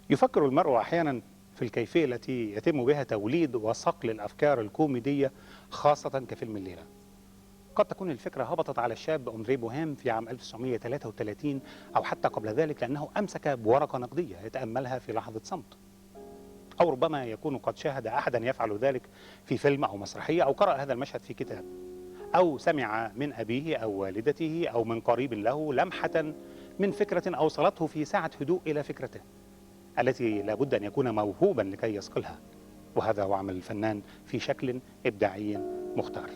يفكر المرء أحيانا في الكيفية التي يتم بها توليد وصقل الأفكار الكوميدية خاصة كفيلم الليلة. قد تكون الفكرة هبطت على الشاب أندري بوهيم في عام 1933 أو حتى قبل ذلك، لأنه أمسك بورقة نقدية يتأملها في لحظة صمت، أو ربما يكون قد شاهد أحدا يفعل ذلك في فيلم أو مسرحية، أو قرأ هذا المشهد في كتاب، أو سمع من أبيه أو والدته أو من قريب له لمحة من فكرة أوصلته في ساعة هدوء إلى فكرته التي لابد أن يكون موهوبا لكي يصقلها، وهذا هو عمل الفنان في شكل إبداعي مختار.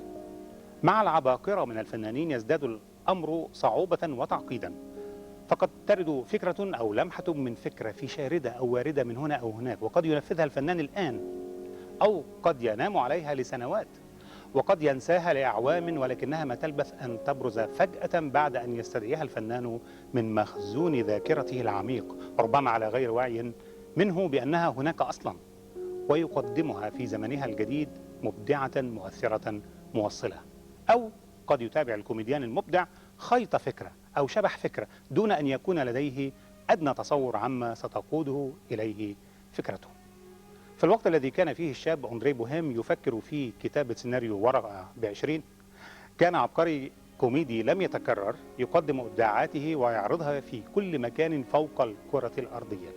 مع العباقرة من الفنانين يزداد الأمر صعوبة وتعقيدا، فقد ترد فكرة أو لمحة من فكرة في شاردة أو واردة من هنا أو هناك، وقد ينفذها الفنان الآن أو قد ينام عليها لسنوات، وقد ينساها لأعوام، ولكنها ما تلبث أن تبرز فجأة بعد أن يستدعيها الفنان من مخزون ذاكرته العميق، ربما على غير وعي منه بأنها هناك أصلا، ويقدمها في زمنها الجديد مبدعة مؤثرة موصلة. أو قد يتابع الكوميديان المبدع خيط فكرة أو شبح فكرة دون أن يكون لديه أدنى تصور عما ستقوده إليه فكرته. في الوقت الذي كان فيه الشاب أندري بوهيم يفكر في كتابة سيناريو ورقة ب20، كان عبقري كوميدي لم يتكرر يقدم إبداعاته ويعرضها في كل مكان فوق الكرة الأرضية.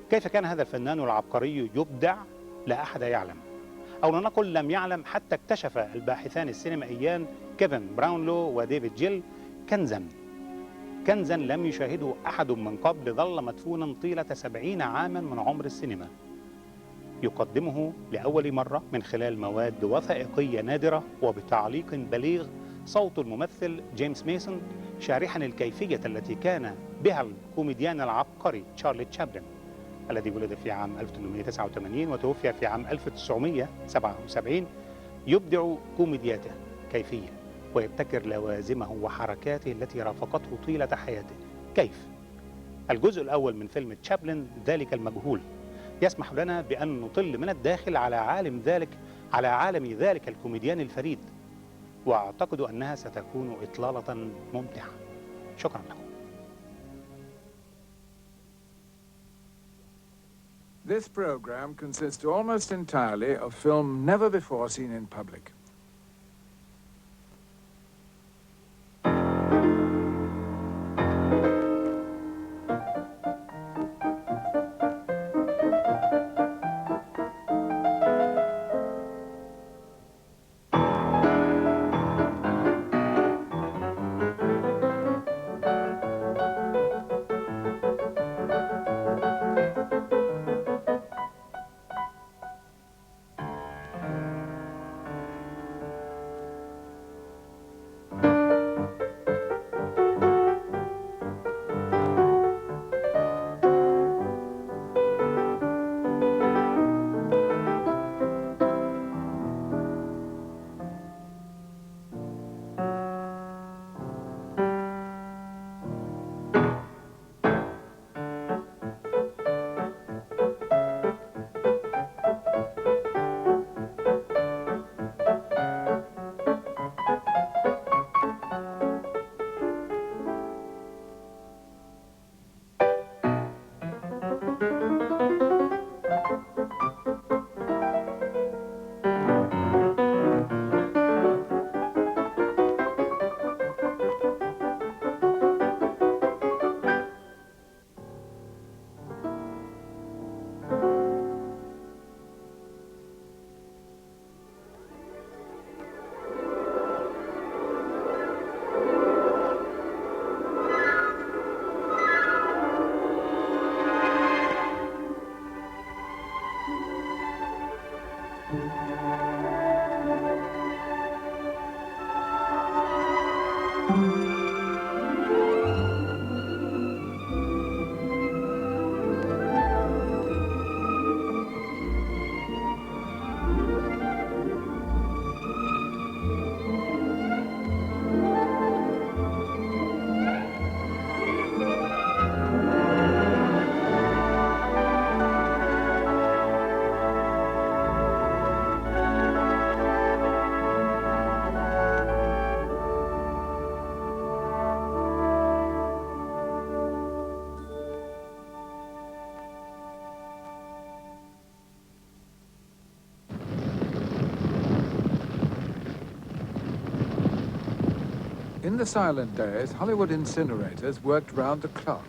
كيف كان هذا الفنان العبقري يبدع لا أحد يعلم، أو لنقل لم يعلم حتى اكتشف الباحثان السينمائيان كيفن براونلو وديفيد جيل كنزا لم يشاهده أحد من قبل، ظل مدفونا طيلة 70 عاما من عمر السينما، يقدمه لأول مرة من خلال مواد وثائقية نادرة وبتعليق بليغ صوت الممثل جيمس ميسون، شارحا الكيفية التي كان بها الكوميديان العبقري تشارلي تشابلن الذي ولد في عام 1889 وتوفي في عام 1977 يبدع كوميدياته كيفية ويبتكر لوازمه وحركاته التي رافقته طيلة حياته. كيف؟ الجزء الأول من فيلم تشابلن ذلك المجهول يسمح لنا بأن نطل من الداخل على عالم ذلك الكوميديان الفريد، وأعتقد أنها ستكون إطلالة ممتعة. شكرا لكم. This program consists almost entirely of film never before seen in public. in the silent days, Hollywood incinerators worked round the clock.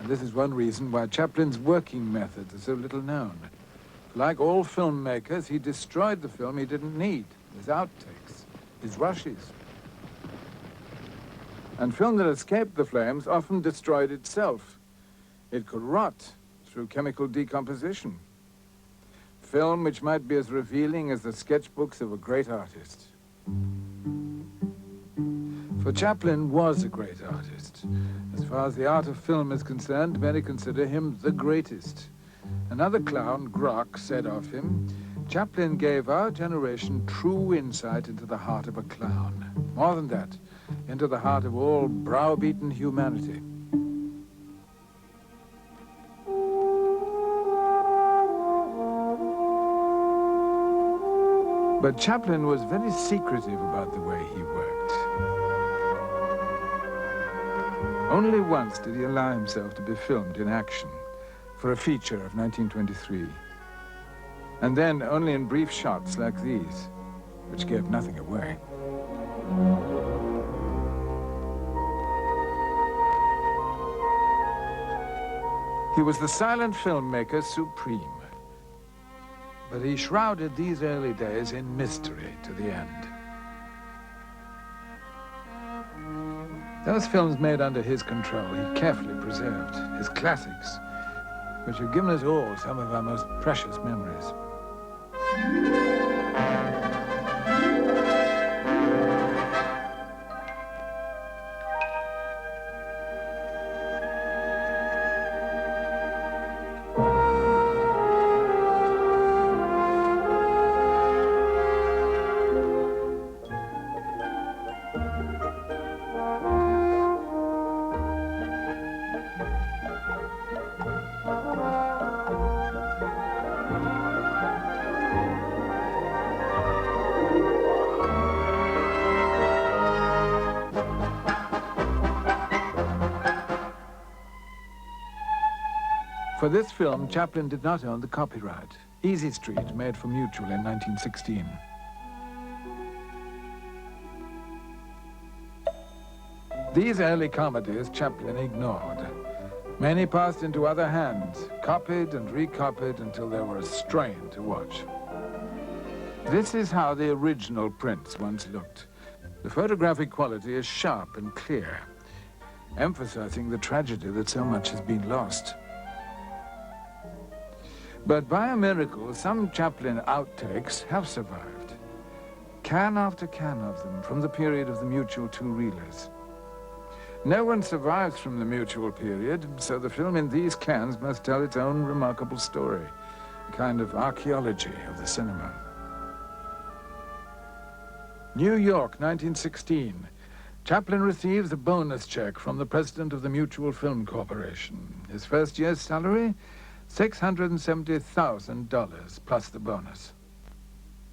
And this is one reason why Chaplin's working methods are so little known. Like all filmmakers, he destroyed the film he didn't need, his outtakes, his rushes. And film that escaped the flames often destroyed itself. It could rot through chemical decomposition. Film which might be as revealing as the sketchbooks of a great artist. For Chaplin was a great artist. As far as the art of film is concerned, many consider him the greatest. Another clown, Grock, said of him, Chaplin gave our generation true insight into the heart of a clown. More than that, into the heart of all browbeaten humanity. But Chaplin was very secretive about the way he worked. Only once did he allow himself to be filmed in action, for a feature of 1923. And then only in brief shots like these, which gave nothing away. He was the silent filmmaker supreme. But he shrouded these early days in mystery to the end. Those films made under his control he carefully preserved, his classics, which have given us all some of our most precious memories. For this film, Chaplin did not own the copyright. Easy Street, made for Mutual in 1916. These early comedies Chaplin ignored. Many passed into other hands, copied and recopied until they were a strain to watch. This is how the original prints once looked. The photographic quality is sharp and clear, emphasizing the tragedy that so much has been lost. But by a miracle, some Chaplin outtakes have survived. Can after can of them from the period of the Mutual two-reelers. No one survives from the Mutual period, so the film in these cans must tell its own remarkable story, a kind of archaeology of the cinema. New York, 1916. Chaplin receives a bonus check from the president of the Mutual Film Corporation. His first year's salary? $670,000 plus the bonus.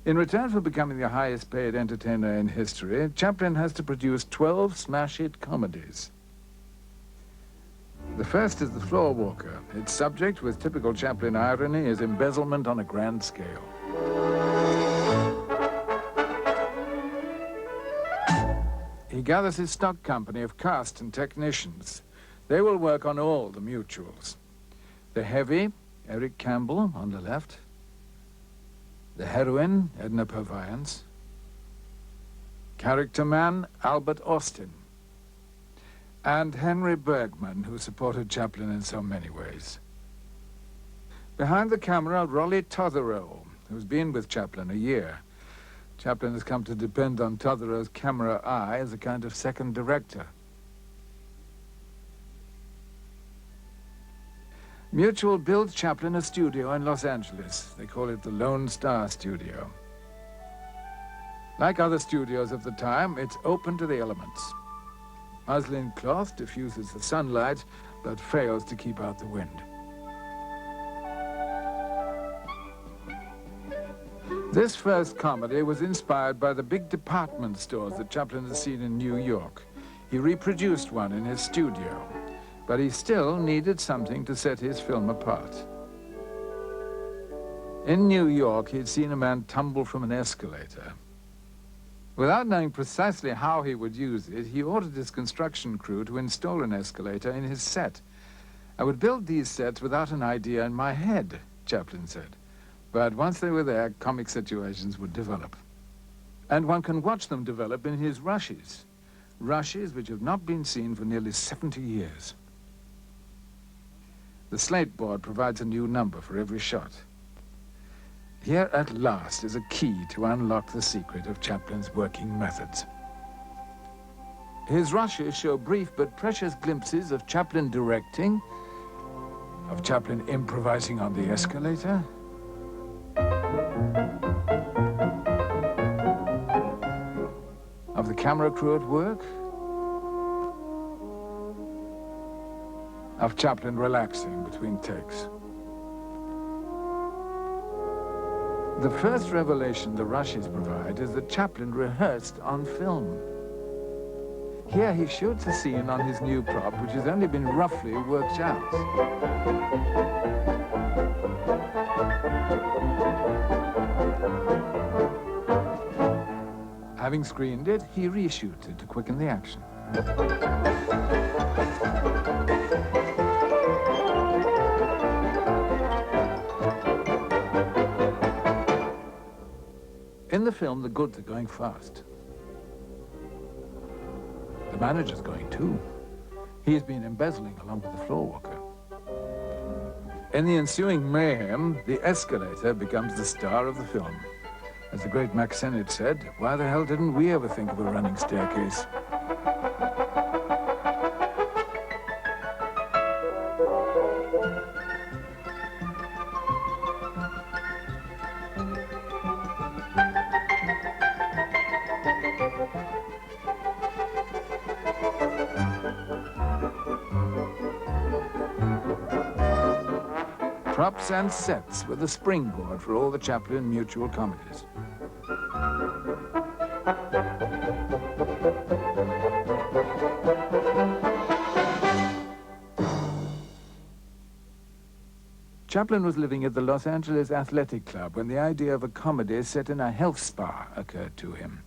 In return for becoming the highest paid entertainer in history, Chaplin has to produce 12 smash hit comedies. The first is The Floor Walker. Its subject, with typical Chaplin irony, is embezzlement on a grand scale. He gathers his stock company of cast and technicians. They will work on all the Mutuals. The heavy, Eric Campbell on the left. The heroine, Edna Purviance. Character man, Albert Austin. And Henry Bergman, who supported Chaplin in so many ways. Behind the camera, Rolly Totherow, who's been with Chaplin a year. Chaplin has come to depend on Totherow's camera eye as a kind of second director. Mutual built Chaplin a studio in Los Angeles. They call it the Lone Star Studio. Like other studios of the time, it's open to the elements. Muslin cloth diffuses the sunlight, but fails to keep out the wind. This first comedy was inspired by the big department stores that Chaplin had seen in New York. He reproduced one in his studio. But he still needed something to set his film apart. In New York, he'd seen a man tumble from an escalator. Without knowing precisely how he would use it, he ordered his construction crew to install an escalator in his set. I would build these sets without an idea in my head, Chaplin said. But once they were there, comic situations would develop. And one can watch them develop in his rushes. Rushes which have not been seen for nearly 70 years. The slate board provides a new number for every shot. Here at last is a key to unlock the secret of Chaplin's working methods. His rushes show brief but precious glimpses of Chaplin directing, of Chaplin improvising on the escalator, of the camera crew at work, of Chaplin relaxing between takes. The first revelation the rushes provide is that Chaplin rehearsed on film. Here he shoots a scene on his new prop, which has only been roughly worked out. Having screened it, he reshoots it to quicken the action. In the film, the goods are going fast. The manager's going too. He's been embezzling along with the floor walker. In the ensuing mayhem, the escalator becomes the star of the film. As the great Max Sennett said, why the hell didn't we ever think of a running staircase? Props and sets were the springboard for all the Chaplin mutual comedies. Chaplin was living at the Los Angeles Athletic Club when the idea of a comedy set in a health spa occurred to him.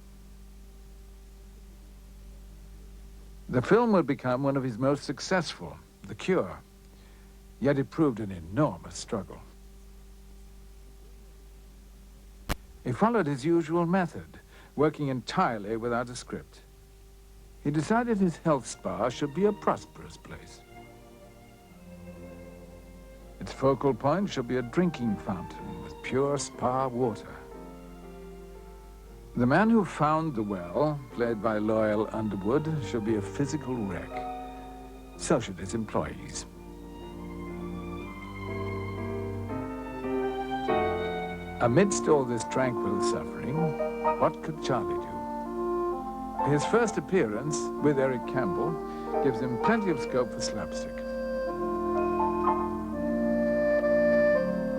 The film would become one of his most successful, The Cure. Yet it proved an enormous struggle. He followed his usual method, working entirely without a script. He decided his health spa should be a prosperous place. Its focal point should be a drinking fountain with pure spa water. The man who found the well, played by Loyal Underwood, should be a physical wreck. So should his employees. Amidst all this tranquil suffering, what could Charlie do? His first appearance with Eric Campbell gives him plenty of scope for slapstick.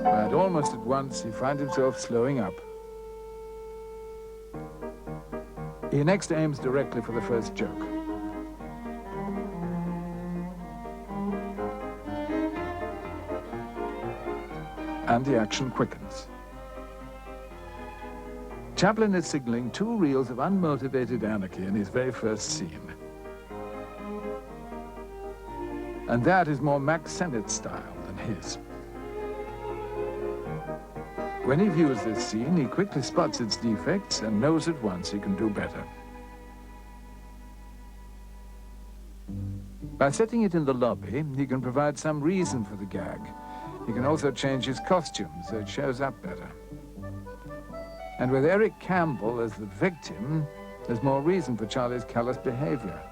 But almost at once, he finds himself slowing up. He next aims directly for the first joke. And the action quickens. Chaplin is signaling 2 reels of unmotivated anarchy in his very first scene. And that is more Max Sennett's style than his. When he views this scene, he quickly spots its defects and knows at once he can do better. By setting it in the lobby, he can provide some reason for the gag. He can also change his costume so it shows up better. And with Eric Campbell as the victim, there's more reason for Charlie's callous behavior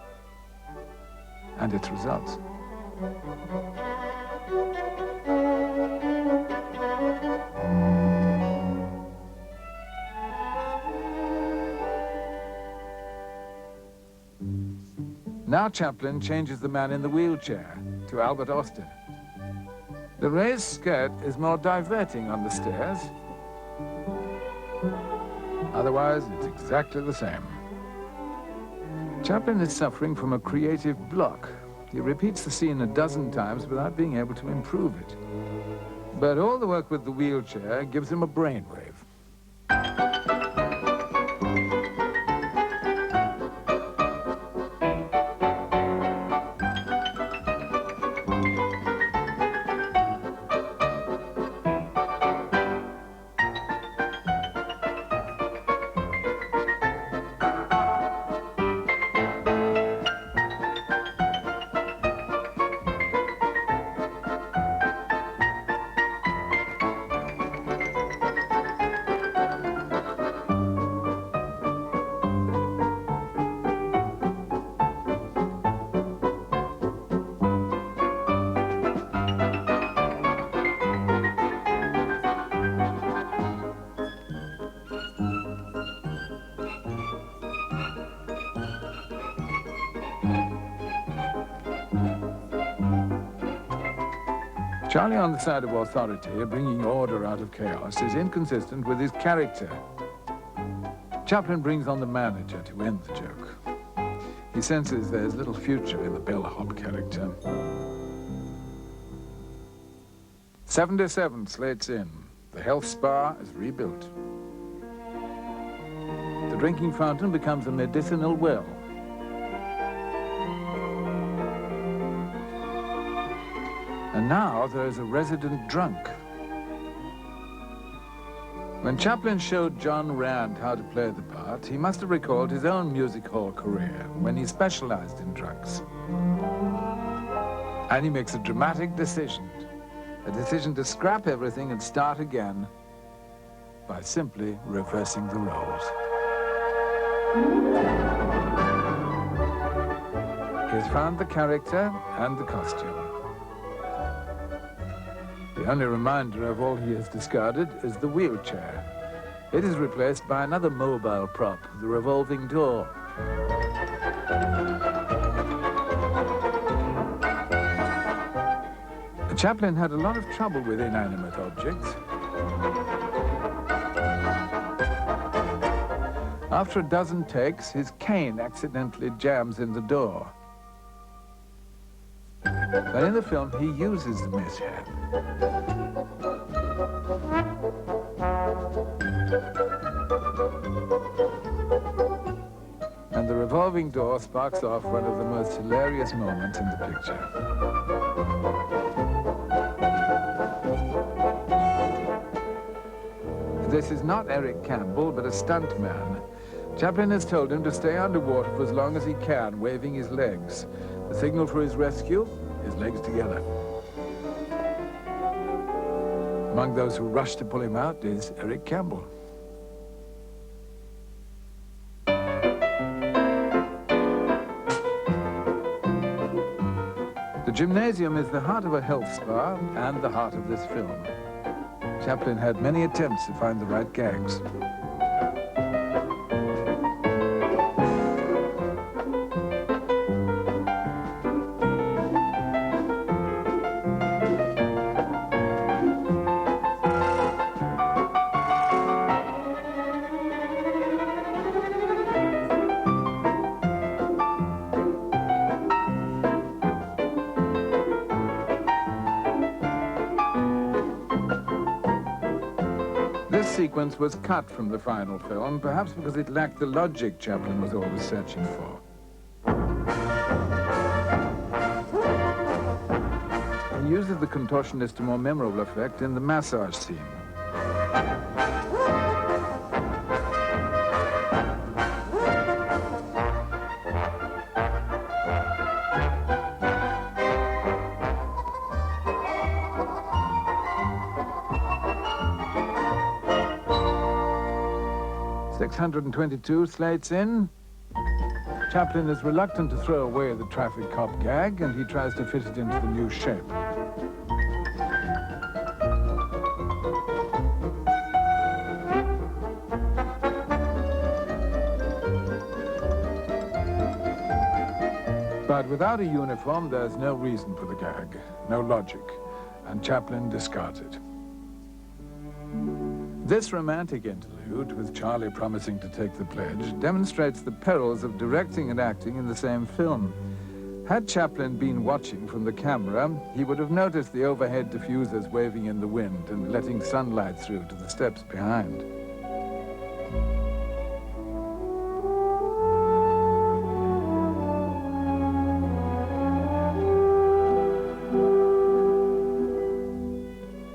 and its results. Now Chaplin changes the man in the wheelchair to Albert Austin. The raised skirt is more diverting on the stairs. Otherwise, it's exactly the same. Chaplin is suffering from a creative block. He repeats the scene a dozen times without being able to improve it. But all the work with the wheelchair gives him a brainwave. Charlie on the side of authority, bringing order out of chaos, is inconsistent with his character. Chaplin brings on the manager to end the joke. He senses there's little future in the bellhop character. 77 slates in. The health spa is rebuilt. The drinking fountain becomes a medicinal well. And now there is a resident drunk. When Chaplin showed John Rand how to play the part, he must have recalled his own music hall career when he specialized in drunks. And he makes a dramatic decision to scrap everything and start again by simply reversing the roles. He has found the character and the costume. The only reminder of all he has discarded is the wheelchair. It is replaced by another mobile prop, the revolving door. Chaplin had a lot of trouble with inanimate objects. After a dozen takes, his cane accidentally jams in the door. But in the film, he uses the mishap. And the revolving door sparks off one of the most hilarious moments in the picture. This is not Eric Campbell, but a stuntman. Chaplin has told him to stay underwater for as long as he can, waving his legs. The signal for his rescue, his legs together. Among those who rush to pull him out is Eric Campbell. The gymnasium is the heart of a health spa and the heart of this film. Chaplin had many attempts to find the right gags. This sequence was cut from the final film, perhaps because it lacked the logic Chaplin was always searching for. He uses the contortionist to more memorable effect in the massage scene. .622 slates in. Chaplin is reluctant to throw away the traffic cop gag, and he tries to fit it into the new shape. But without a uniform, there's no reason for the gag, no logic, and Chaplin discards it. This romantic interlude, with Charlie promising to take the pledge, demonstrates the perils of directing and acting in the same film. Had Chaplin been watching from the camera, he would have noticed the overhead diffusers waving in the wind and letting sunlight through to the steps behind.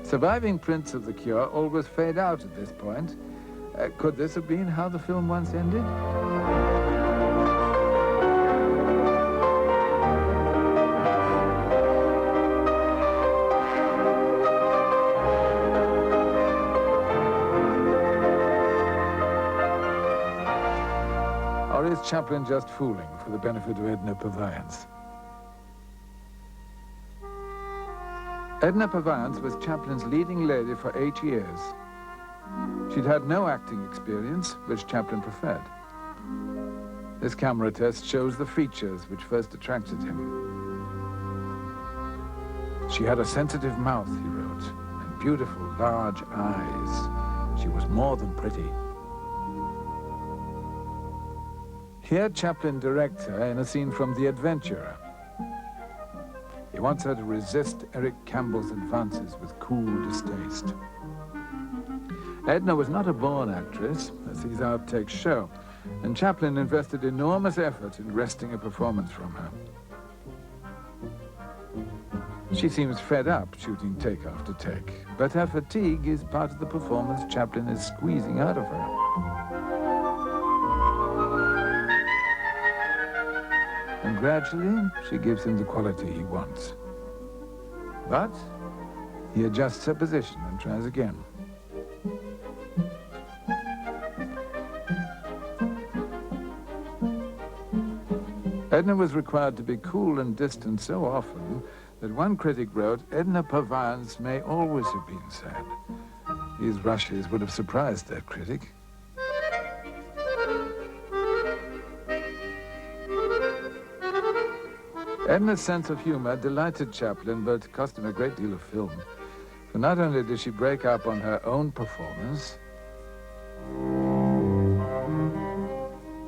Surviving prints of the cure always fade out at this point. Could this have been how the film once ended? Or is Chaplin just fooling for the benefit of Edna Purviance? Edna Purviance was Chaplin's leading lady for 8 years. She'd had no acting experience, which Chaplin preferred. This camera test shows the features which first attracted him. She had a sensitive mouth, he wrote, and beautiful, large eyes. She was more than pretty. Here Chaplin directs her in a scene from The Adventurer. He wants her to resist Eric Campbell's advances with cool distaste. Edna was not a born actress, as these outtakes show, and Chaplin invested enormous effort in wresting a performance from her. She seems fed up shooting take after take, but her fatigue is part of the performance Chaplin is squeezing out of her. And gradually, she gives him the quality he wants. But he adjusts her position and tries again. Edna was required to be cool and distant so often that one critic wrote, "Edna Pavance may always have been sad." These rushes would have surprised that critic. Edna's sense of humor delighted Chaplin, but cost him a great deal of film. For not only did she break up on her own performance,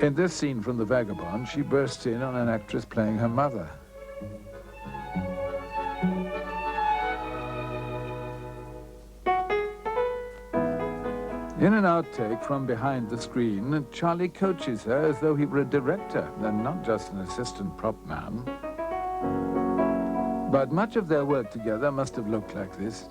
in this scene from The Vagabond, she bursts in on an actress playing her mother. In an outtake from behind the screen, Charlie coaches her as though he were a director and not just an assistant prop man. But much of their work together must have looked like this.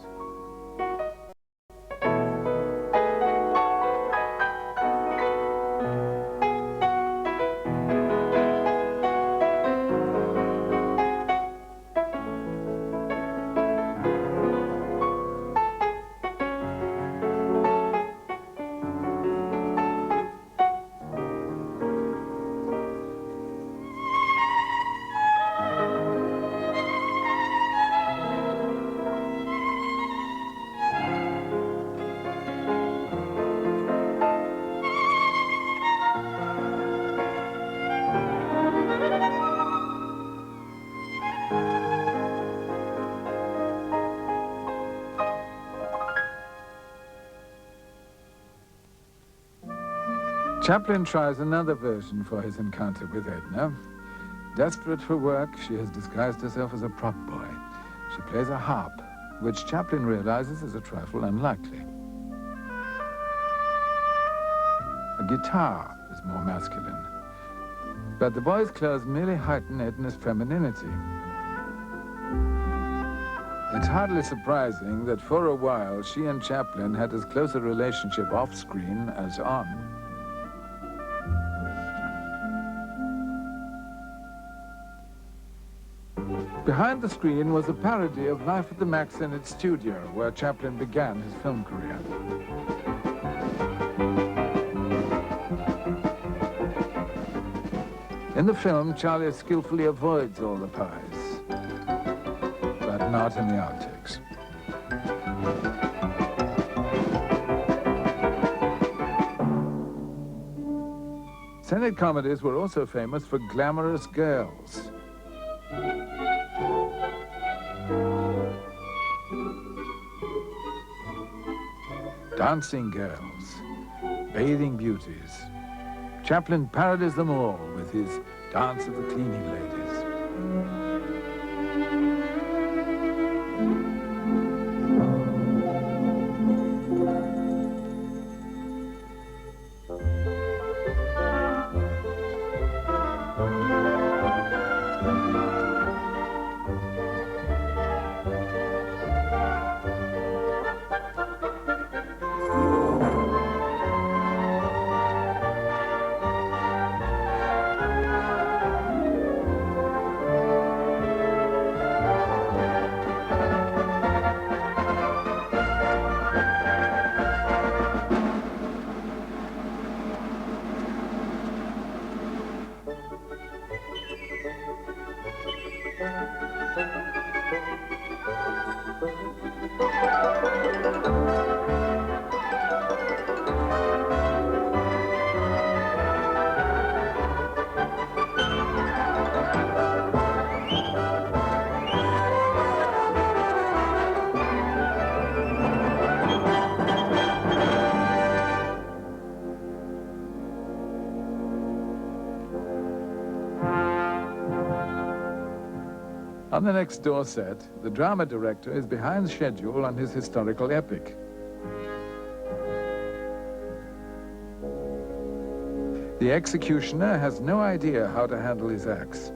Chaplin tries another version for his encounter with Edna. Desperate for work, she has disguised herself as a prop boy. She plays a harp, which Chaplin realizes is a trifle unlikely. A guitar is more masculine. But the boy's clothes merely heighten Edna's femininity. It's hardly surprising that for a while she and Chaplin had as close a relationship off-screen as on. Behind the screen was a parody of life at the Max in its studio, where Chaplin began his film career. In the film, Charlie skillfully avoids all the pies, but not in the outtakes. Senate comedies were also famous for glamorous girls. Dancing girls, bathing beauties. Chaplin parodies them all with his Dance of the Cleaning Ladies. On the next door set, the drama director is behind schedule on his historical epic. The executioner has no idea how to handle his acts.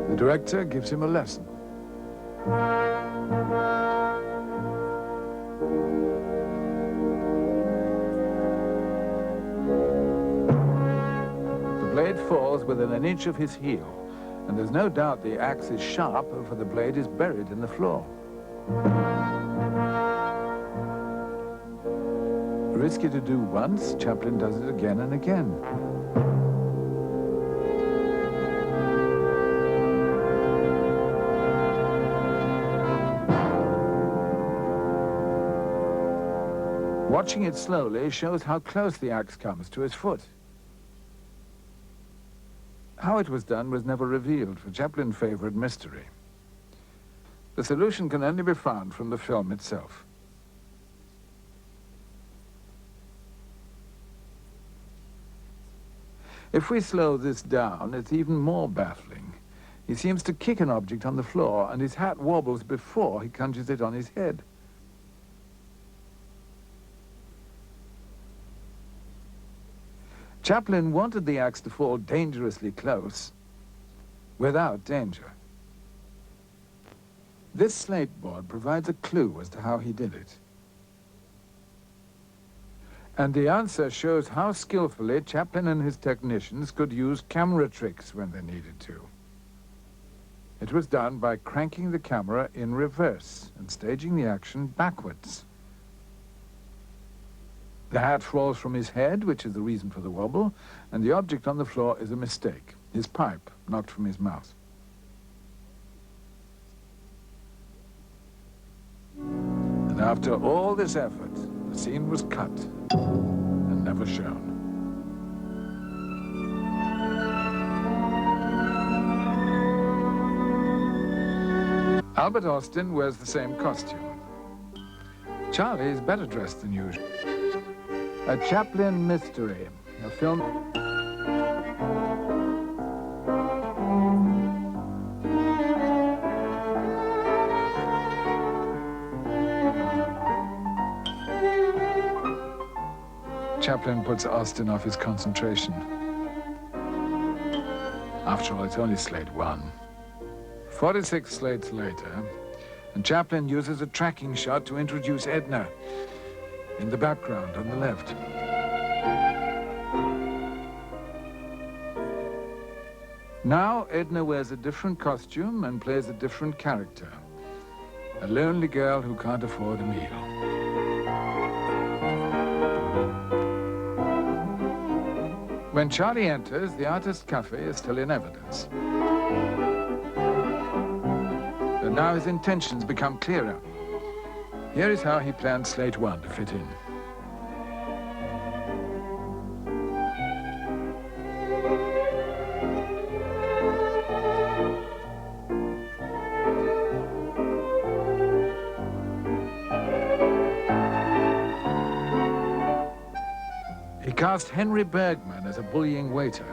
The director gives him a lesson. The blade falls within an inch of his heel, and there's no doubt the axe is sharp, for the blade is buried in the floor. Risky to do once, Chaplin does it again and again. Watching it slowly shows how close the axe comes to his foot. How it was done was never revealed, for Chaplin favored mystery. The solution can only be found from the film itself. If we slow this down, it's even more baffling. He seems to kick an object on the floor, and his hat wobbles before he conjures it on his head. Chaplin wanted the axe to fall dangerously close, without danger. This slate board provides a clue as to how he did it. And the answer shows how skillfully Chaplin and his technicians could use camera tricks when they needed to. It was done by cranking the camera in reverse and staging the action backwards. The hat falls from his head, which is the reason for the wobble, and the object on the floor is a mistake, his pipe knocked from his mouth. And after all this effort, the scene was cut and never shown. Albert Austin wears the same costume. Charlie is better dressed than usual. A Chaplin mystery, a film. Chaplin puts Austin off his concentration. After all, it's only slate 1. 46 slates later, and Chaplin uses a tracking shot to introduce Edna in the background on the left. Now Edna wears a different costume and plays a different character, a lonely girl who can't afford a meal. When Charlie enters, the artist's cafe is still in evidence. But now his intentions become clearer. Here is how he planned slate 1 to fit in. He cast Henry Bergman as a bullying waiter.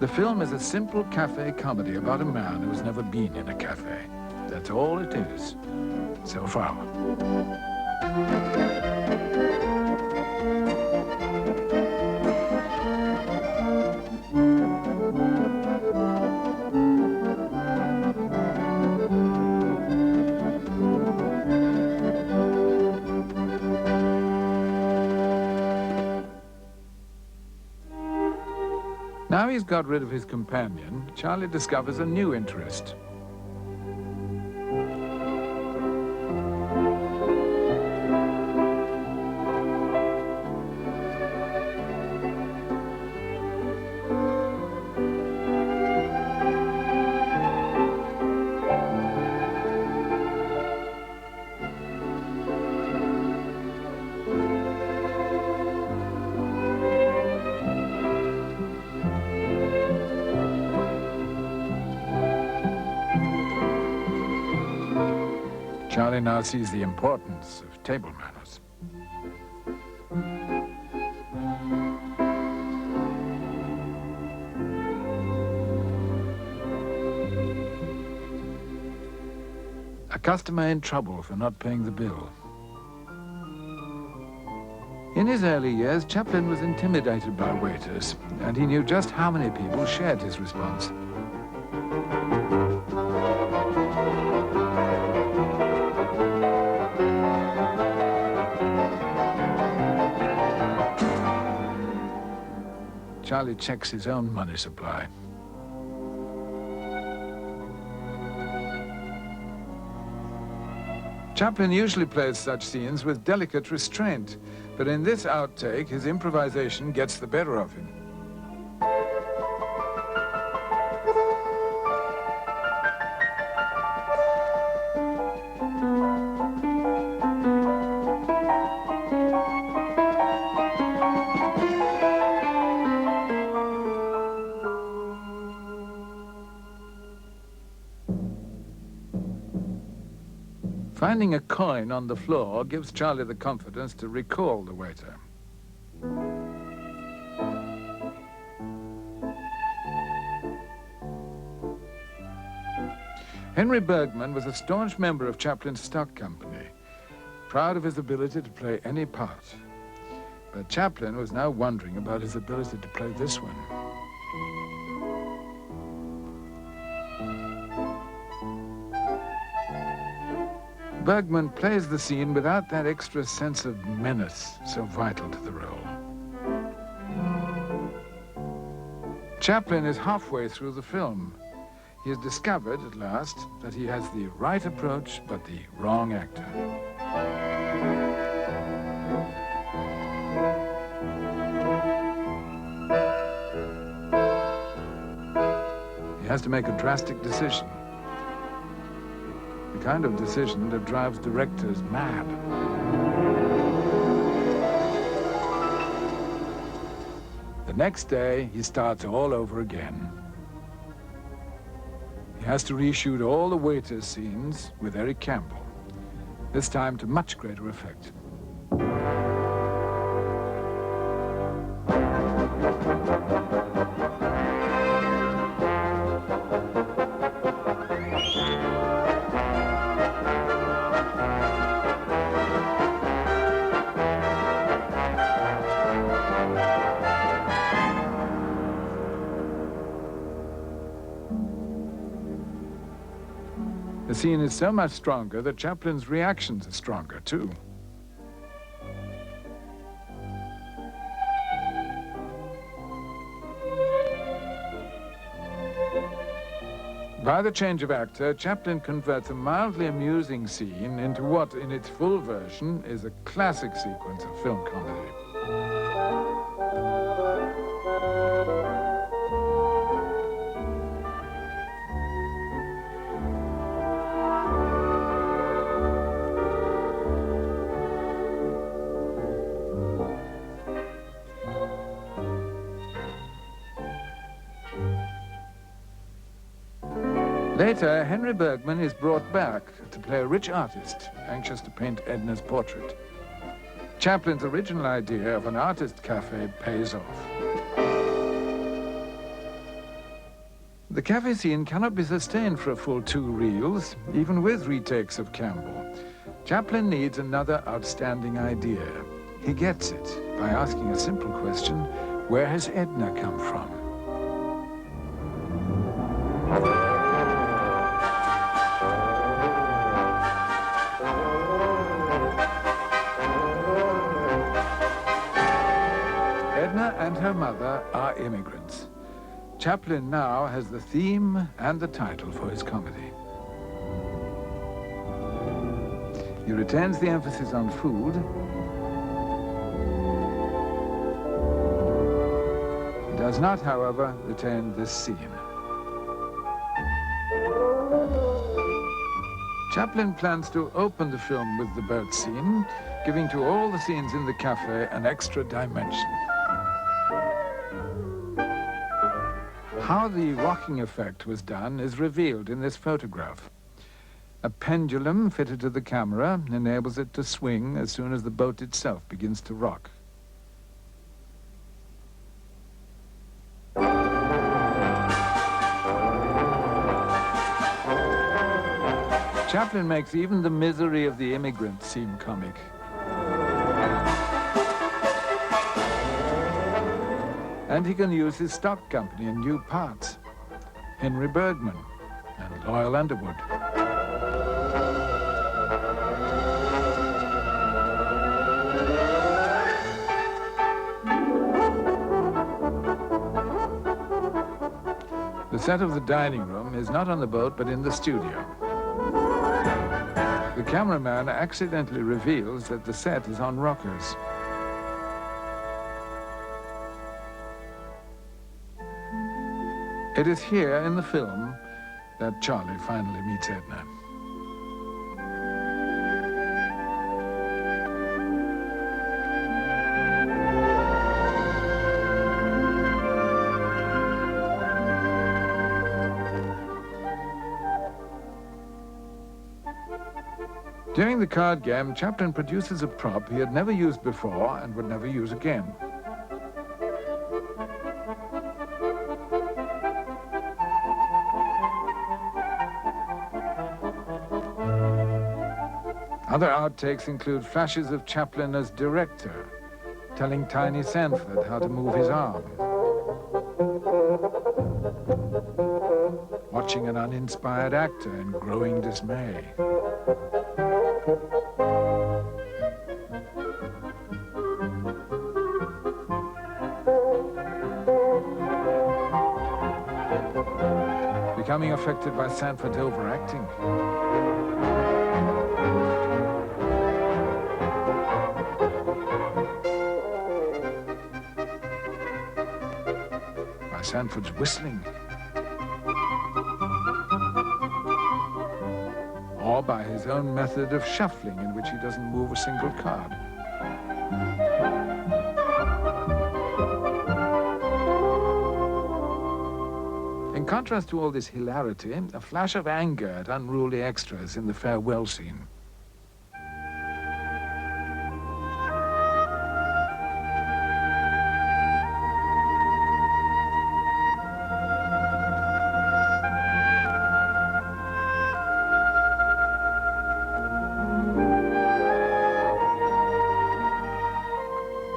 The film is a simple cafe comedy about a man who has never been in a cafe. That's all it is, so far. Now he's got rid of his companion, Charlie discovers a new interest. Charlie now sees the importance of table manners. A customer in trouble for not paying the bill. In his early years, Chaplin was intimidated by waiters, and he knew just how many people shared his response. Charlie checks his own money supply. Chaplin usually plays such scenes with delicate restraint, but in this outtake, his improvisation gets the better of him. Finding a coin on the floor gives Charlie the confidence to recall the waiter. Henry Bergman was a staunch member of Chaplin's stock company, proud of his ability to play any part. But Chaplin was now wondering about his ability to play this one. Bergman plays the scene without that extra sense of menace so vital to the role. Chaplin is halfway through the film. He has discovered at last that he has the right approach but the wrong actor. He has to make a drastic decision. The kind of decision that drives directors mad. The next day, he starts all over again. He has to reshoot all the waiter scenes with Eric Campbell, this time to much greater effect. The scene is so much stronger that Chaplin's reactions are stronger, too. By the change of actor, Chaplin converts a mildly amusing scene into what, in its full version, is a classic sequence of film comedy. Later, Henry Bergman is brought back to play a rich artist, anxious to paint Edna's portrait. Chaplin's original idea of an artist cafe pays off. The cafe scene cannot be sustained for a full 2 reels, even with retakes of Campbell. Chaplin needs another outstanding idea. He gets it by asking a simple question: where has Edna come from? Edna and her mother are immigrants. Chaplin now has the theme and the title for his comedy. He retains the emphasis on food. He does not, however, retain this scene. Chaplin plans to open the film with the boat scene, giving to all the scenes in the cafe an extra dimension. How the rocking effect was done is revealed in this photograph. A pendulum fitted to the camera enables it to swing as soon as the boat itself begins to rock. Chaplin makes even the misery of the immigrant seem comic. And he can use his stock company in new parts. Henry Bergman and Loyal Underwood. The set of the dining room is not on the boat, but in the studio. The cameraman accidentally reveals that the set is on rockers. It is here in the film that Charlie finally meets Edna. During the card game, Chaplin produces a prop he had never used before and would never use again. Other outtakes include flashes of Chaplin as director, telling Tiny Sanford how to move his arm, watching an uninspired actor in growing dismay. Becoming affected by Sanford's overacting. By Sanford's whistling. Or by his own method of shuffling in which he doesn't move a single card. In contrast to all this hilarity, a flash of anger at unruly extras in the farewell scene.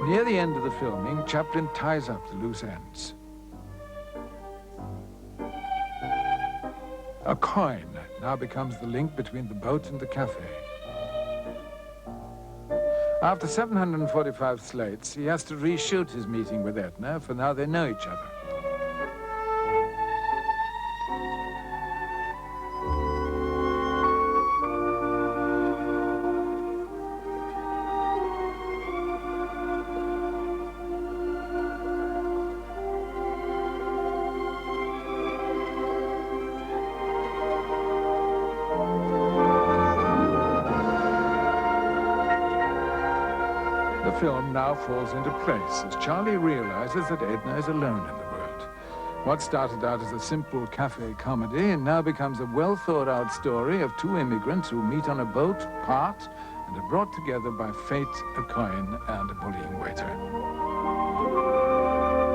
Near the end of the filming, Chaplin ties up the loose ends. A coin now becomes the link between the boat and the cafe. After 745 slates, he has to reshoot his meeting with Edna, for now they know each other. The film now falls into place as Charlie realizes that Edna is alone in the world. What started out as a simple cafe comedy now becomes a well-thought-out story of two immigrants who meet on a boat, part, and are brought together by fate, a coin, and a bullying waiter.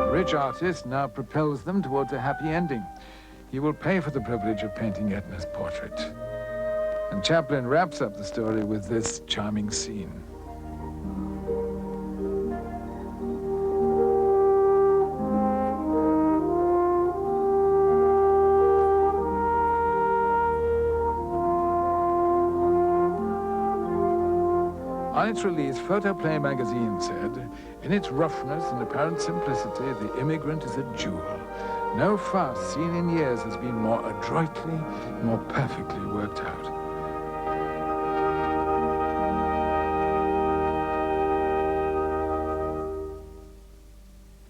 The rich artist now propels them towards a happy ending. He will pay for the privilege of painting Edna's portrait. And Chaplin wraps up the story with this charming scene. On its release, Photoplay magazine said, "In its roughness and apparent simplicity, The Immigrant is a jewel. No farce seen in years has been more adroitly, more perfectly worked out.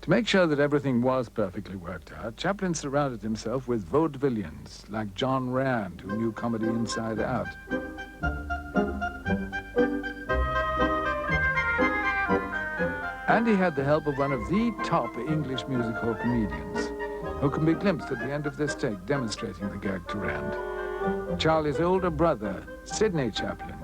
To make sure that everything was perfectly worked out, Chaplin surrounded himself with vaudevillians like John Rand, who knew comedy inside out. And he had the help of one of the top English music hall comedians, who can be glimpsed at the end of this take demonstrating the gag to Rand. Charlie's older brother, Sidney Chaplin.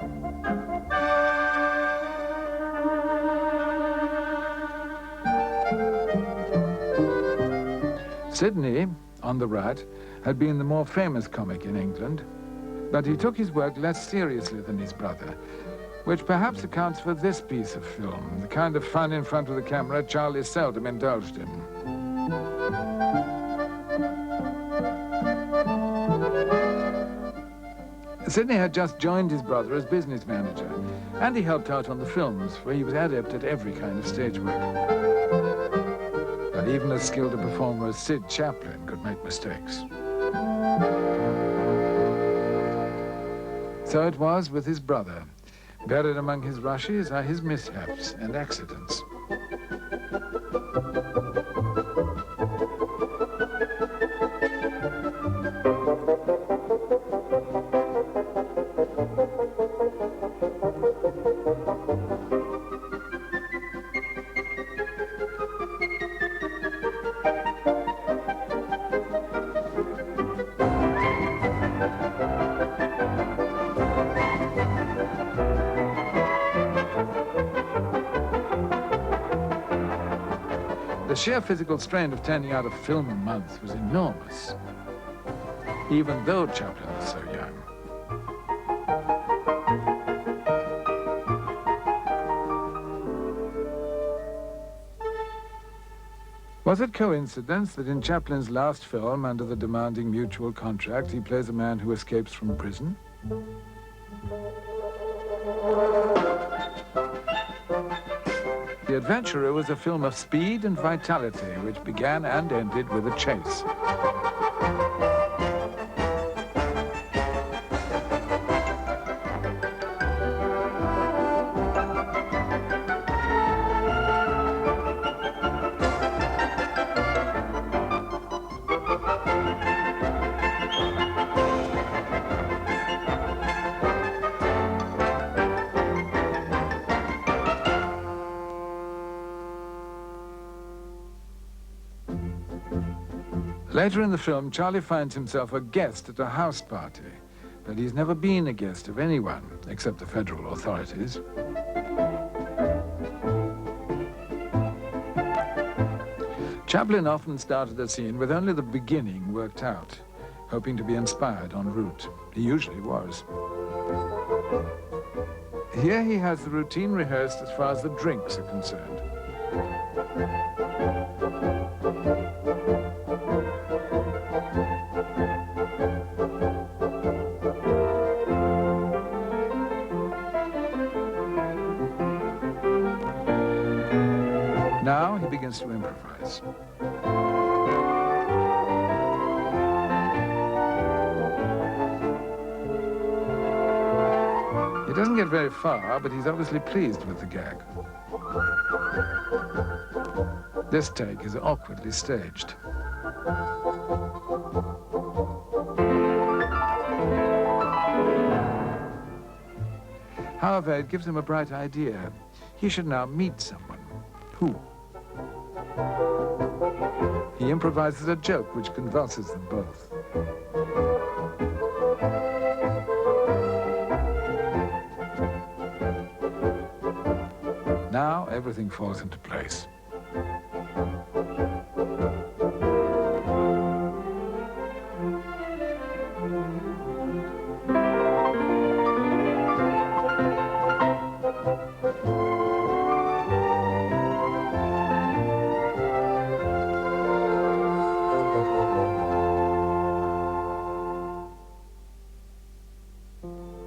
Sidney, on the right, had been the more famous comic in England, but he took his work less seriously than his brother, which perhaps accounts for this piece of film, the kind of fun in front of the camera Charlie seldom indulged in. Sidney had just joined his brother as business manager, and he helped out on the films, where he was adept at every kind of stage work. But even as skilled a performer as Sid Chaplin could make mistakes. So it was with his brother. Buried among his rushes are his mishaps and accidents. The sheer physical strain of turning out a film a month was enormous, even though Chaplin was so young. Was it coincidence that in Chaplin's last film, under the demanding mutual contract, he plays a man who escapes from prison? The Adventurer was a film of speed and vitality, which began and ended with a chase. Later in the film, Charlie finds himself a guest at a house party, but he's never been a guest of anyone, except the federal authorities. Chaplin often started a scene with only the beginning worked out, hoping to be inspired en route. He usually was. Here he has the routine rehearsed as far as the drinks are concerned. Now he begins to improvise. He doesn't get very far, but he's obviously pleased with the gag. This take is awkwardly staged. However, it gives him a bright idea. He should now meet someone. Who? He improvises a joke which convulses them both. Now everything falls into place.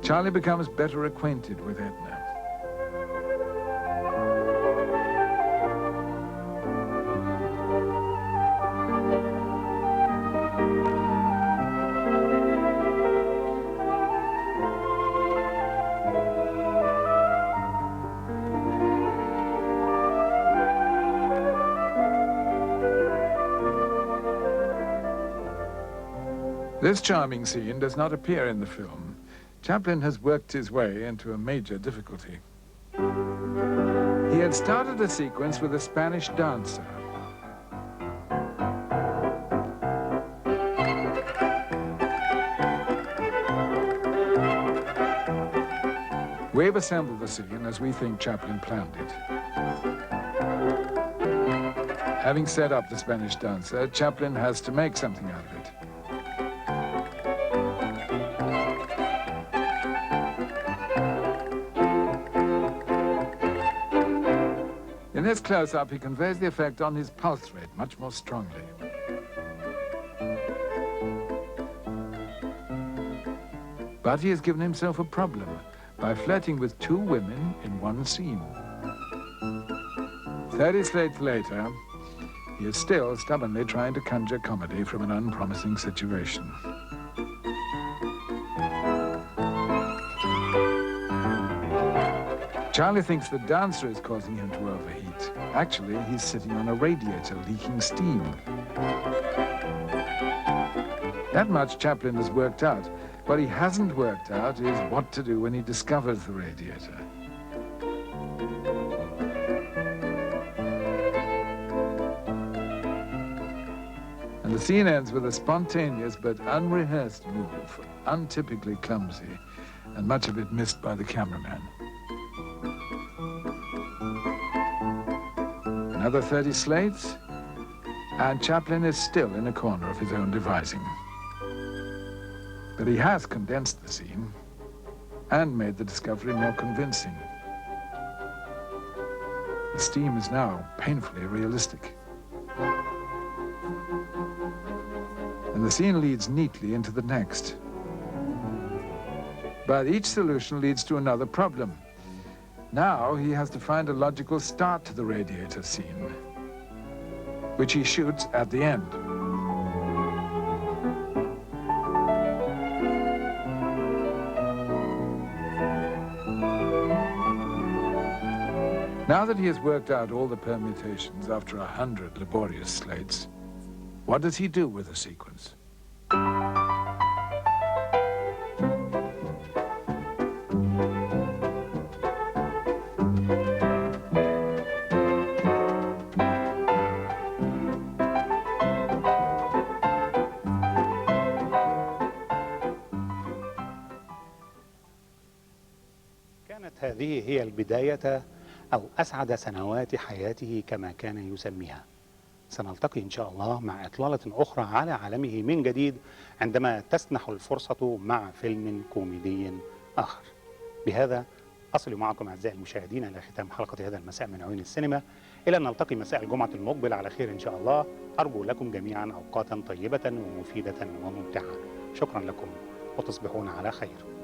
Charlie becomes better acquainted with Edna. This charming scene does not appear in the film. Chaplin has worked his way into a major difficulty. He had started a sequence with a Spanish dancer. We've assembled the scene as we think Chaplin planned it. Having set up the Spanish dancer, Chaplin has to make something out of it. In this close-up, he conveys the effect on his pulse rate much more strongly. But he has given himself a problem by flirting with two women in one scene. 30 slates later, he is still stubbornly trying to conjure comedy from an unpromising situation. Charlie thinks the dancer is causing him to overheat. Actually, he's sitting on a radiator leaking steam. That much Chaplin has worked out. What he hasn't worked out is what to do when he discovers the radiator. And the scene ends with a spontaneous but unrehearsed move, untypically clumsy, and much of it missed by the cameraman. Another 30 slates, and Chaplin is still in a corner of his own devising. But he has condensed the scene and made the discovery more convincing. The steam is now painfully realistic. And the scene leads neatly into the next. But each solution leads to another problem. Now he has to find a logical start to the radiator scene, which he shoots at the end. Now that he has worked out all the permutations after 100 laborious slates, what does he do with the sequence? كانت هذه هي البداية أو أسعد سنوات حياته كما كان يسميها. سنلتقي إن شاء الله مع إطلالة أخرى على عالمه من جديد عندما تسنح الفرصة مع فيلم كوميدي آخر. بهذا أصل معكم أعزائي المشاهدين إلى ختام حلقة هذا المساء من عيون السينما، إلى أن نلتقي مساء الجمعة المقبل على خير إن شاء الله. أرجو لكم جميعا أوقاتا طيبة ومفيدة وممتعة. شكرا لكم وتصبحون على خير.